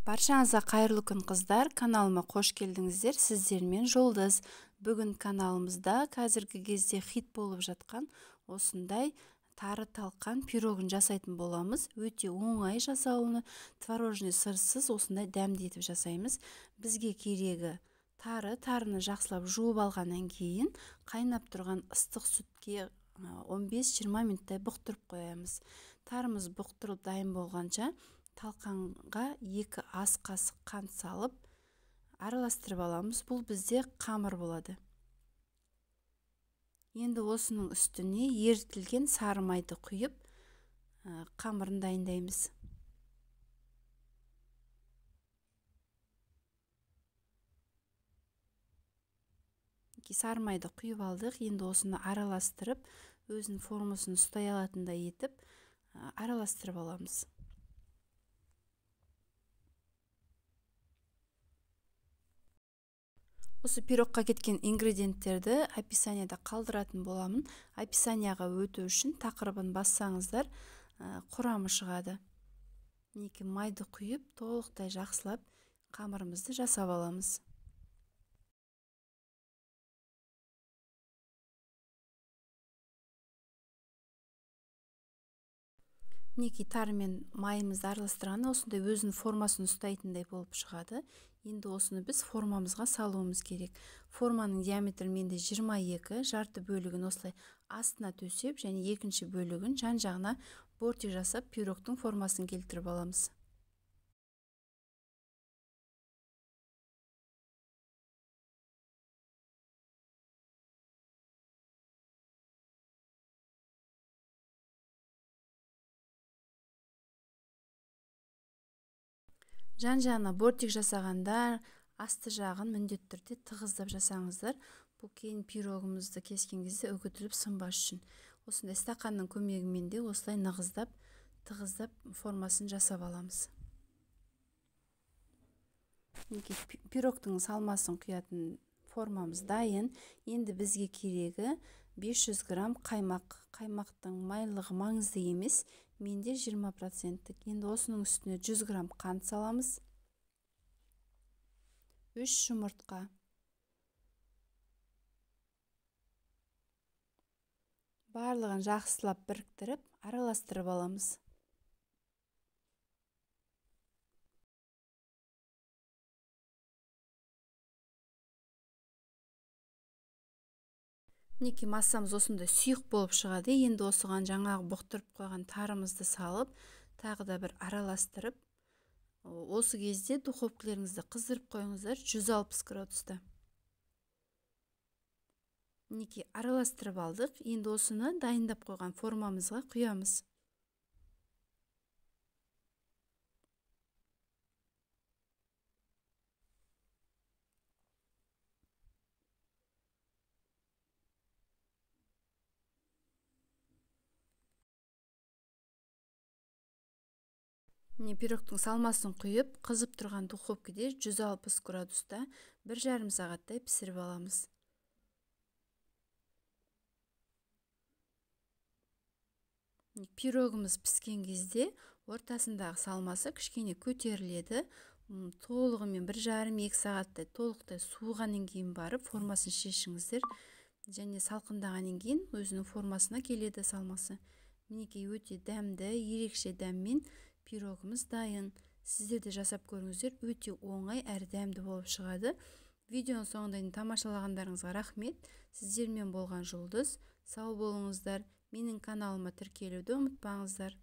Баршаңызға қайырлы күн қыздар, каналыма қош келдіңіздер. Сіздермен Жолдыз. Бүгін каналымызда қазіргі кезде хит болып жатқан осындай тары талқан пирогын жасайтын боламыз. Өте оңай жасалуы, творожный сырсыз осындай дәмді етіп жасаймыз. Бізге керегі тарыны жақсылап жуып алғаннан кейін қайнап тұрған ыстық сүтке 15-20 минуттай бұқтырып қоямыз. Тарымыз бұқтырылып дайын болғанша талқанға 2 ас қасық қант салып араластырып аламыз. Бұл бізде қамыр болады. Енді осының үстіне ерітілген сары майды құйып қамырын дайындаймыз. Сары майды құйып алдық. Енді осыны араластырып, өзінің формасын ұстай алатындай етіп араластырып аламыз. Осы пирогқа кеткен ингредиенттерді описанияда қалдыратын боламын. Описанияға өту үшін тақырыбын бассаңыздар, құрамы шығады. Мінекей майды құйып, толықтай жақсылап қамырымызды жасап аламыз. Мінекей тары мен майымызды араластырғанда осындай өзінің формасын ұстайтындай болып шығады. Енді осыны біз формамызға салуымыз керек. Форманың диаметрі менде 22, жарты бөлігін осылай астына төсеп, және екінші бөлігін жан-жағына бортик жасап, пирогтың формасын келтіріп аламыз. Жан-жағына бортик жасағандар асты жағын міндетті түрде тығыздап жасаңыздар. Бұл кейін пирогымызды кескен кезде үгітіліп сынбас үшін. Осындай стақанның көмегімен де осылай нығыздап, тығыздап формасын жасап аламыз. Пирогтың салмасын құятын формамыз дайын. Енді бізге керегі 500 грамм қаймақ. Қаймақтың майлығы маңызды емес. Менде 20%. Енді осының үстіне 100 грамм қант саламыз. 3 жұмыртқа. Барлығын жақсылап біріктіріп, араластырып аламыз. Мінекей массамыз осындай сұйық болып шығады. Енді осыған жаңағы бұқтырып қойған тарымызды салып, тағы да бір араластырып, осы кезде духовкаларыңызды қыздырып қойыңыздар 160 градуста. Мінекей араластырып алдық. Енді осыны дайындап қойған формамызға құямыз. Пирогтың салмасын құйып, қызып тұрған духовкада 160 градуста 1,5 сағаттай пісіріп аламыз. Пирогымыз піскен кезде ортасындағы салмасы кішкене көтеріледі. Толығымен 1,5-2 сағаттай толықтай суығаннан кейін барып формасын шешіңіздер. Және салқындағаннан кейін өзінің формасына келеді салмасы. Мінекей өте дәмді, ерекше дәммен пирогымыз дайын. Сіздер де жасап көріңіздер, өте оңай әрі дәмді болып шығады. Видеоның соңында тамашалағандарыңызға рахмет. Сіздермен болған Жұлдыз. Сау болыңыздар. Менің каналыма тіркелуді ұмытпаңыздар.